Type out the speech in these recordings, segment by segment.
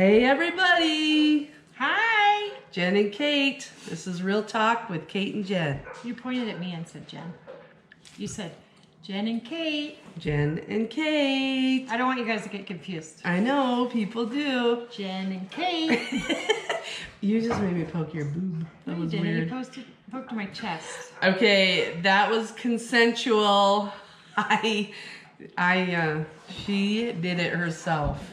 Hey everybody! Hi! Jen and Kate. This is Real Talk with Kate and Jen. You pointed at me and said Jen. You said Jen and Kate. Jen and Kate. I don't want you guys to get confused. I know, people do. Jen and Kate. You just made me poke your boob. That was weird. You poked my chest. Okay, that was consensual. She did it herself.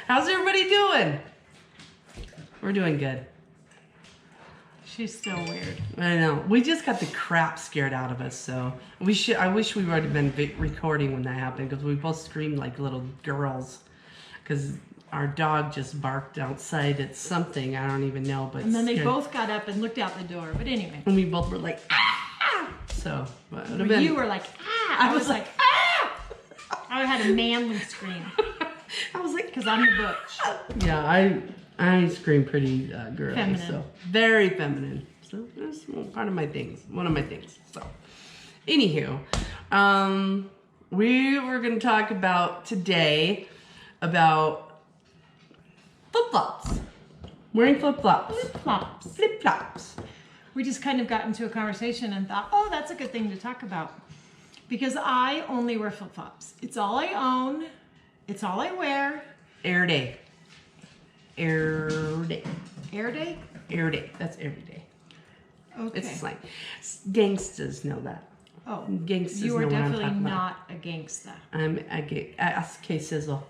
How's everybody doing? We're doing good. She's still weird. I know. We just got the crap scared out of us, so I wish we would have been recording when that happened, because we both screamed like little girls. Because our dog just barked outside at something, I don't even know. But and then they both got up and looked out the door. But anyway. And we both were like, ah! So, you were like, ah! I was like, ah! I had a manly scream. I was like, because I'm the butch. Yeah, I scream pretty girly. Feminine. So very feminine. So that's part of my things. One of my things. So, anywho, we were going to talk about today about flip-flops. Wearing flip-flops. Flip-flops. Flip-flops. We just kind of got into a conversation and thought, oh, that's a good thing to talk about. Because I only wear flip-flops. It's all I own. It's all I wear. Air day. Air day. Air day? Air day. That's every day. Okay. It's like gangsters know that. Oh, gangsters you are know what I'm definitely talking not a gangsta. I'm a gay. Ask Kay Sizzle.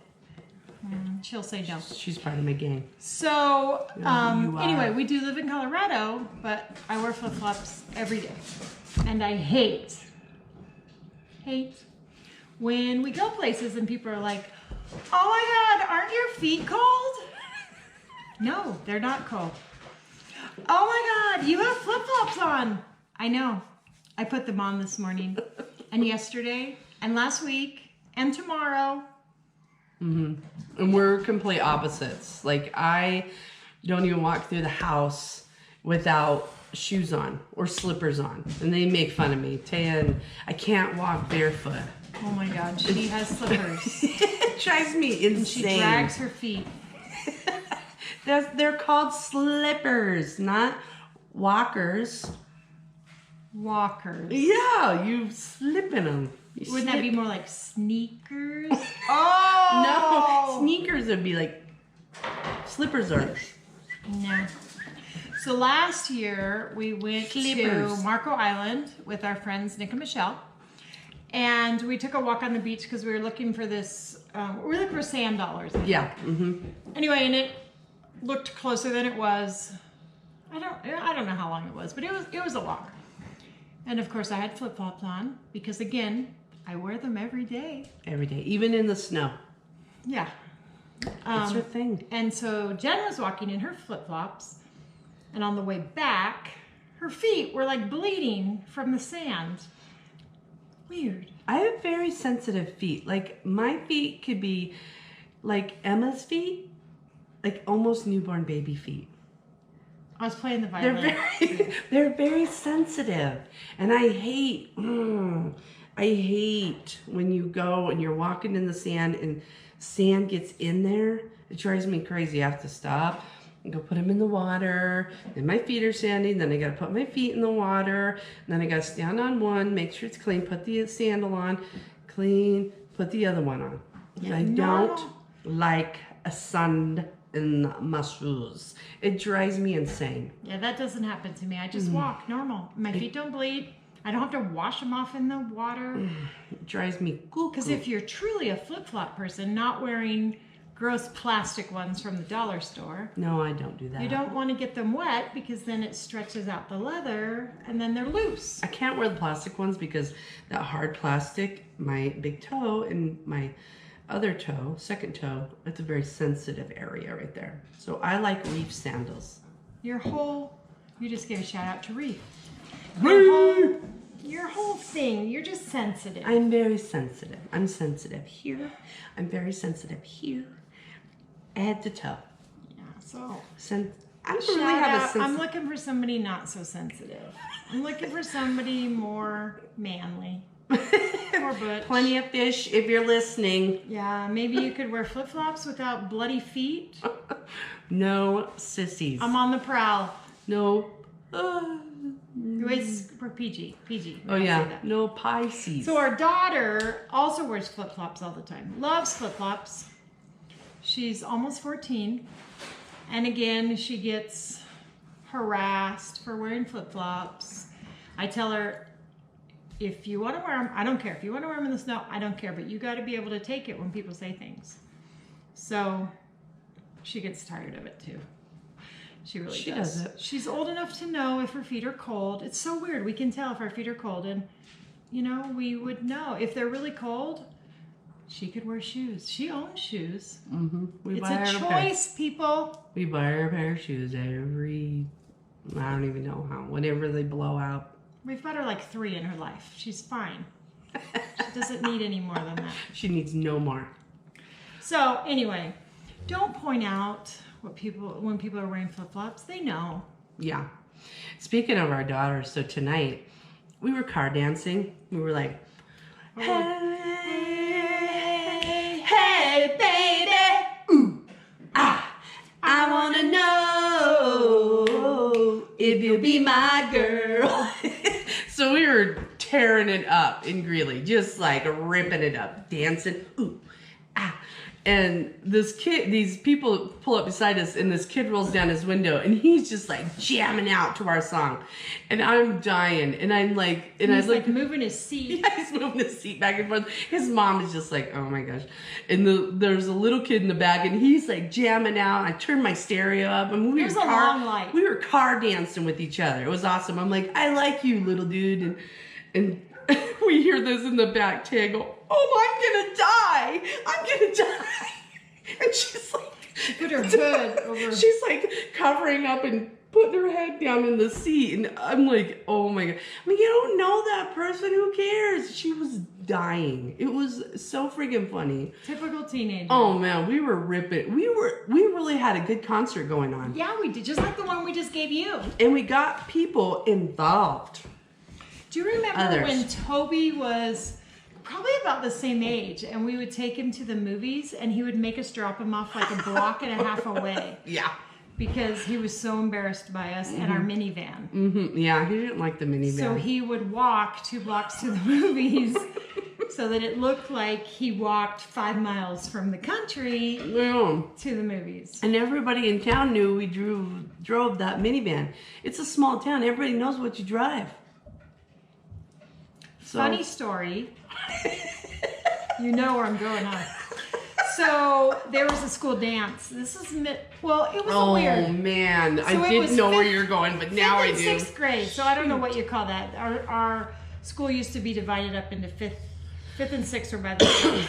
She'll say no. She's part of my gang. So, anyway, are. we do live in Colorado, but I wear flip-flops every day. And I hate when we go places and people are like, oh my God, aren't your feet cold? No, they're not cold. Oh my God, you have flip-flops on. I know. I put them on this morning and yesterday and last week and tomorrow. Mm-hmm. And we're complete opposites. Like, I don't even walk through the house without shoes on or slippers on. And they make fun of me. Tan, I can't walk barefoot. Oh my God, she has slippers. It drives me insane. And she drags her feet. They're called slippers, not walkers. Walkers. Yeah, you slip in them. Wouldn't that be more like sneakers? Oh! No, sneakers would be like, slippers are. No. So last year we went to Marco Island with our friends Nick and Michelle. And we took a walk on the beach because we were looking for this, we were looking for sand dollars. Yeah. Mm-hmm. Anyway, and it looked closer than it was. I don't know how long it was, but it was a walk. And of course I had flip-flops on because again, I wear them every day. Every day, even in the snow. Yeah. It's her thing. And so Jen was walking in her flip-flops, and on the way back, her feet were like bleeding from the sand. Weird. I have very sensitive feet. Like, my feet could be like Emma's feet, like almost newborn baby feet. I was playing the violin. They're very sensitive. And I hate when you go and you're walking in the sand and sand gets in there. It drives me crazy. I have to stop and go put them in the water. Then my feet are standing. Then I got to put my feet in the water. And then I got to stand on one, make sure it's clean, put the sandal on, clean, put the other one on. Yeah, I don't like a sand in my shoes. It drives me insane. Yeah, that doesn't happen to me. I just walk normal. My feet don't bleed. I don't have to wash them off in the water. It drives me cuckoo. Because if you're truly a flip-flop person, not wearing gross plastic ones from the dollar store. No, I don't do that. You don't want to get them wet because then it stretches out the leather and then they're loose. I can't wear the plastic ones because that hard plastic, my big toe and my other toe, second toe, it's a very sensitive area right there. So I like Reef sandals. You just gave a shout out to Reef. Your whole thing, you're just sensitive. I'm very sensitive. I'm sensitive here. I'm very sensitive here. Head to toe. Yeah, so. I don't really have a sense. I'm looking for somebody not so sensitive. I'm looking for somebody more manly. Poor Butch. Plenty of fish if you're listening. Yeah, maybe you could wear flip-flops without bloody feet. No sissies. I'm on the prowl. No. We're PG. PG. Oh yeah. No Pisces. So our daughter also wears flip-flops all the time. Loves flip-flops. She's almost 14. And again, she gets harassed for wearing flip-flops. I tell her, if you want to wear them, I don't care. If you want to wear them in the snow, I don't care. But you got to be able to take it when people say things. So she gets tired of it too. She really does. She does it. She's old enough to know if her feet are cold. It's so weird. We can tell if our feet are cold. And, you know, we would know. If they're really cold, she could wear shoes. She owns shoes. Mm-hmm. It's a choice, people. We buy her a pair of shoes every, I don't even know how, whenever they blow out. We've got her like 3 in her life. She's fine. She doesn't need any more than that. She needs no more. So anyway, don't point out when people are wearing flip-flops. They know. Yeah. Speaking of our daughters, so tonight we were car dancing. We were like, hey, hey, baby, ooh, ah, I wanna know if you'll be my girl. So we were tearing it up in Greeley, just like ripping it up, dancing, ooh, ah. And these people pull up beside us, and this kid rolls down his window, and he's just like jamming out to our song, and I'm dying, and I'm like, and he's I like moving his seat. Yeah, he's moving his seat back and forth. His mom is just like, oh my gosh, and there's a little kid in the back, and he's like jamming out. I turned my stereo up, and we were car dancing with each other. It was awesome. I'm like, I like you, little dude, and we hear this in the back. Tay go, oh, I'm gonna die. And she's like, put her hood over. She's like covering up and putting her head down in the seat. And I'm like, oh my God. I mean, you don't know that person. Who cares? She was dying. It was so freaking funny. Typical teenager. Oh man, we were ripping. We really had a good concert going on. Yeah, we did. Just like the one we just gave you. And we got people involved. Do you remember when Toby was probably about the same age, and we would take him to the movies, and he would make us drop him off like a block and a half away? Yeah. Because he was so embarrassed by us and our minivan. Mm-hmm. Yeah, he didn't like the minivan. So he would walk 2 blocks to the movies so that it looked like he walked 5 miles from the country to the movies. And everybody in town knew we drove that minivan. It's a small town. Everybody knows what you drive. So. Funny story. You know where I'm going on. So there was a school dance. This is it was weird. Oh man, so I didn't know where you're going, but now I do. 6th grade. So I don't know what you call that. Our school used to be divided up into 5th and 6th were by the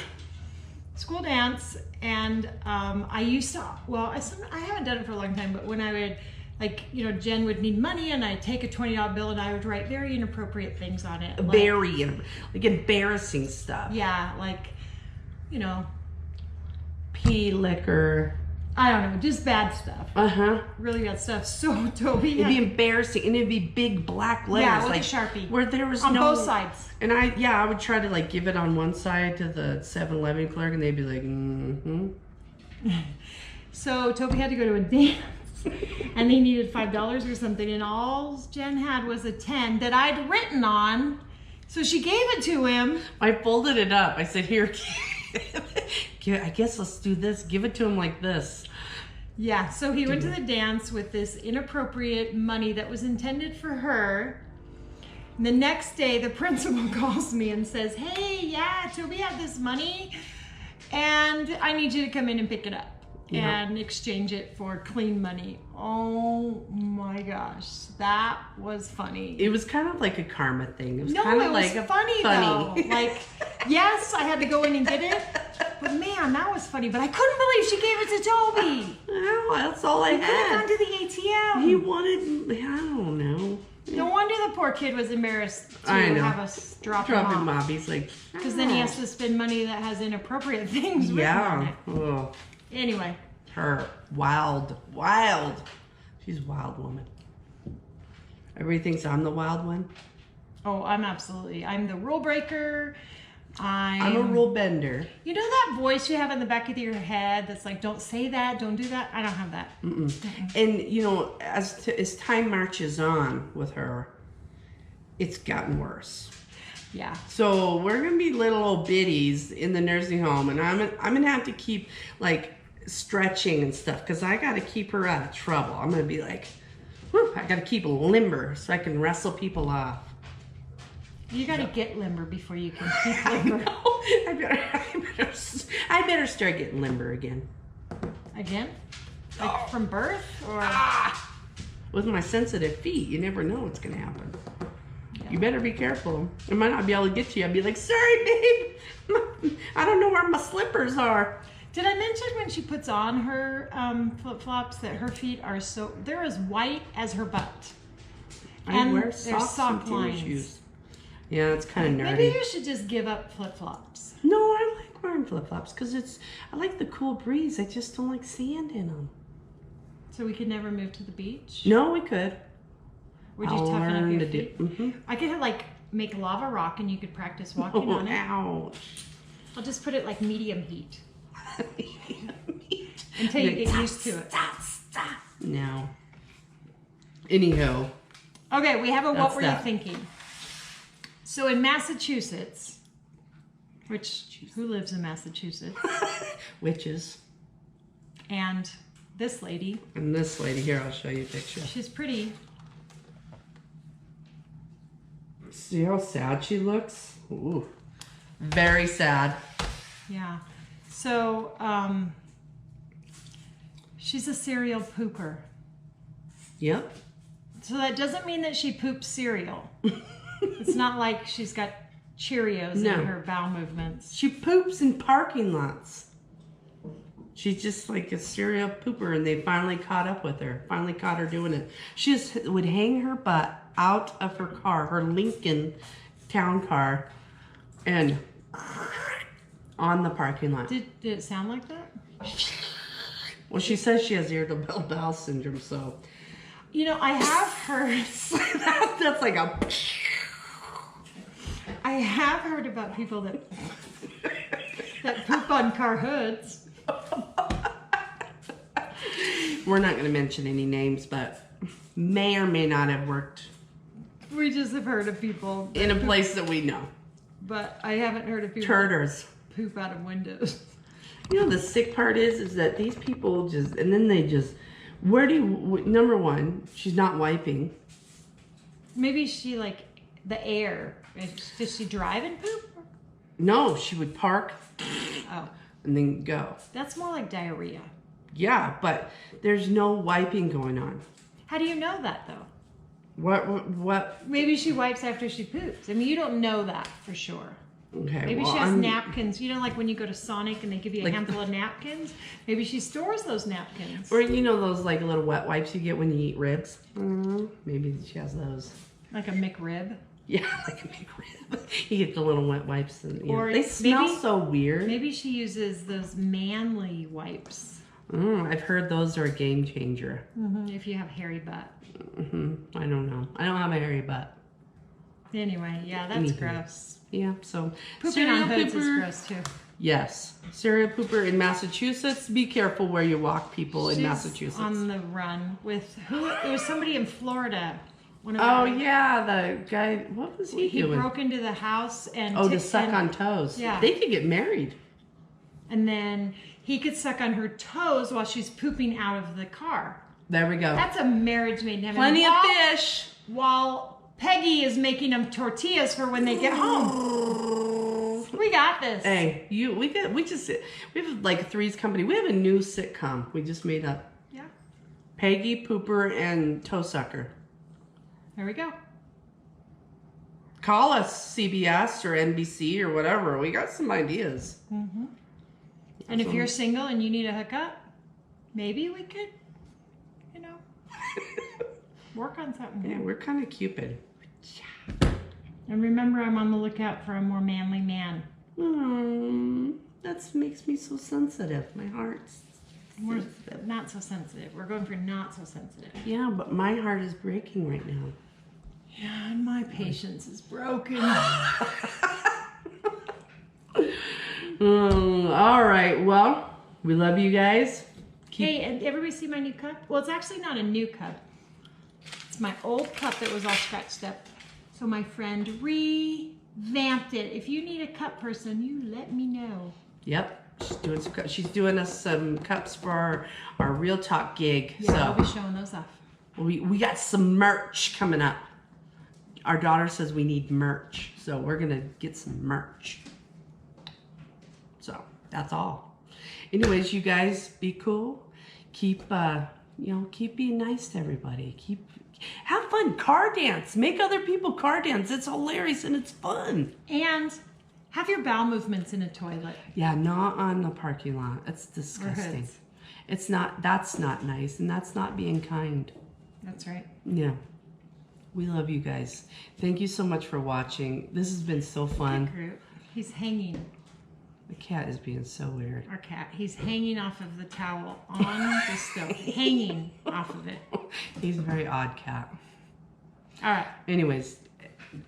school dance, and I used to. Well, I haven't done it for a long time, but when I would. Like, you know, Jen would need money, and I'd take a $20 bill, and I would write very inappropriate things on it. Like embarrassing stuff. Yeah, like, you know. Pee liquor. I don't know, just bad stuff. Uh-huh. Really bad stuff. So Toby it'd be embarrassing, and it'd be big black letters. Yeah, with like, a Sharpie. Where there was on both sides. And I would try to, like, give it on one side to the 7-Eleven clerk, and they'd be like, mm-hmm. So Toby had to go to a dance. And he needed $5 or something, and all Jen had was a 10 that I'd written on, so she gave it to him. I folded it up. I said, here, I guess let's do this. Give it to him like this. Yeah, so he went to the dance with this inappropriate money that was intended for her. And the next day, the principal calls me and says, hey, yeah, Toby had this money, and I need you to come in and pick it up. Yeah. And exchange it for clean money. Oh my gosh, that was funny. It was kind of like a karma thing. It was no, kind of it like was funny though. Like, yes, I had to go in and get it, but man, that was funny. But I couldn't believe she gave it to Toby. Well, that's all I had. He could have gone to the ATM. He wanted, I don't know. No wonder the poor kid was embarrassed to have us drop him off. He's like, because then he has to spend money that has inappropriate things written on it. Oh. Anyway. Her wild. She's a wild woman. Everybody thinks I'm the wild one. Oh, I'm the rule breaker. I'm a rule bender. You know that voice you have in the back of your head that's like, don't say that, don't do that? I don't have that. And, you know, as time marches on with her, it's gotten worse. Yeah. So we're going to be little old biddies in the nursing home, and I'm going to have to keep, like, stretching and stuff because I got to keep her out of trouble. I'm going to be like, whew, I got to keep limber so I can wrestle people off. You got to get limber before you can keep limber. I better start getting limber again. Again? Like from birth? Or with my sensitive feet, you never know what's going to happen. Yeah. You better be careful. I might not be able to get to you. I'd be like, sorry, babe. I don't know where my slippers are. Did I mention when she puts on her flip-flops that her feet are they're as white as her butt? I wear socks and tennis shoes. Yeah, it's kind of nerdy. Maybe you should just give up flip-flops. No, I like wearing flip-flops because I like the cool breeze. I just don't like sand in them. So we could never move to the beach? No, we could. Would you toughen up your feet? Mm-hmm. I could make lava rock and you could practice walking on it. Ouch. I'll just put it like medium heat. Until you get used to it. Stop. No. Anyhow. Okay, we have a what were you thinking? So in Massachusetts, who lives in Massachusetts? Witches. And this lady. And this lady, here, I'll show you a picture. She's pretty. See how sad she looks? Ooh. Very sad. Yeah. So, she's a serial pooper. Yep. So that doesn't mean that she poops cereal. It's not like she's got Cheerios in her bowel movements. She poops in parking lots. She's just like a serial pooper, and they finally caught up with her. Finally caught her doing it. She just would hang her butt out of her car, her Lincoln town car, and on the parking lot. Did it sound like that? Well, she says she has irritable bowel syndrome, so. You know, I have heard. That's like a. I have heard about people that poop on car hoods. We're not going to mention any names, but may or may not have worked. We just have heard of people in a place that we know. But I haven't heard of people Turters poop out of windows. You know, the sick part is that these people just, and then they just, number one, she's not wiping. Maybe she the air. Does she drive and poop? No, she would park. Oh. And then go. That's more like diarrhea. Yeah, but there's no wiping going on. How do you know that though? What? Maybe she wipes after she poops. I mean, you don't know that for sure. Okay. Maybe she has napkins. You know, like when you go to Sonic and they give you a handful of napkins? Maybe she stores those napkins. Or you know those like little wet wipes you get when you eat ribs? Maybe she has those. Like a McRib? Yeah, like a McRib. You get the little wet wipes. And, or they smell so weird. Maybe she uses those manly wipes. I've heard those are a game changer. If you have hairy butt. I don't know. I don't have a hairy butt. Anyway, yeah, that's gross. Yeah, so pooping on hoods is gross too. Yes, serial pooper in Massachusetts. Be careful where you walk, people in Massachusetts. On the run with who? It was somebody in Florida. Yeah, the guy. What was he doing? He broke into the house and to suck on toes. Yeah, they could get married. And then he could suck on her toes while she's pooping out of the car. There we go. That's a marriage made in heaven. Plenty of fish. While Peggy is making them tortillas for when they get home. We got this. Hey, we have like Three's Company. We have a new sitcom we just made up. Yeah. Peggy, Pooper, and Toe Sucker. There we go. Call us, CBS or NBC or whatever. We got some ideas. And if you're single and you need a hookup, maybe we could, work on something. Yeah, we're kind of Cupid. And remember, I'm on the lookout for a more manly man. That makes me so sensitive. My heart's sensitive. Not so sensitive. We're going for not so sensitive. Yeah, but my heart is breaking right now. Yeah, and my patience is broken. All right. Well, we love you guys. Hey, and everybody see my new cup? Well, it's actually not a new cup. It's my old cup that was all scratched up. So my friend revamped it. If you need a cup person, you let me know. Yep. She's doing us some cups for our Real Talk gig. Yeah, so I'll be showing those off. we got some merch coming up. Our daughter says we need merch, so we're gonna get some merch. So that's all. Anyways, you guys be cool. Keep keep being nice to everybody. Have fun. Car dance. Make other people car dance. It's hilarious and it's fun. And have your bowel movements in a toilet. Yeah, not on the parking lot. That's disgusting. It's not. That's not nice, and that's not being kind. That's right. Yeah. We love you guys. Thank you so much for watching. This has been so fun. He's hanging. The cat is being so weird. Our cat. He's hanging off of the towel on the stove. Hanging off of it. He's a very odd cat. All right. Anyways,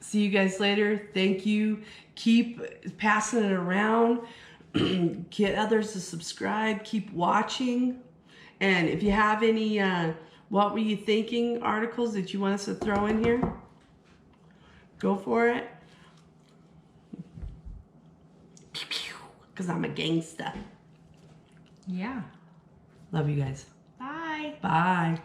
see you guys later. Thank you. Keep passing it around. Get others to subscribe. Keep watching. And if you have any what were you thinking articles that you want us to throw in here, go for it. Because I'm a gangsta. Yeah. Love you guys. Bye. Bye.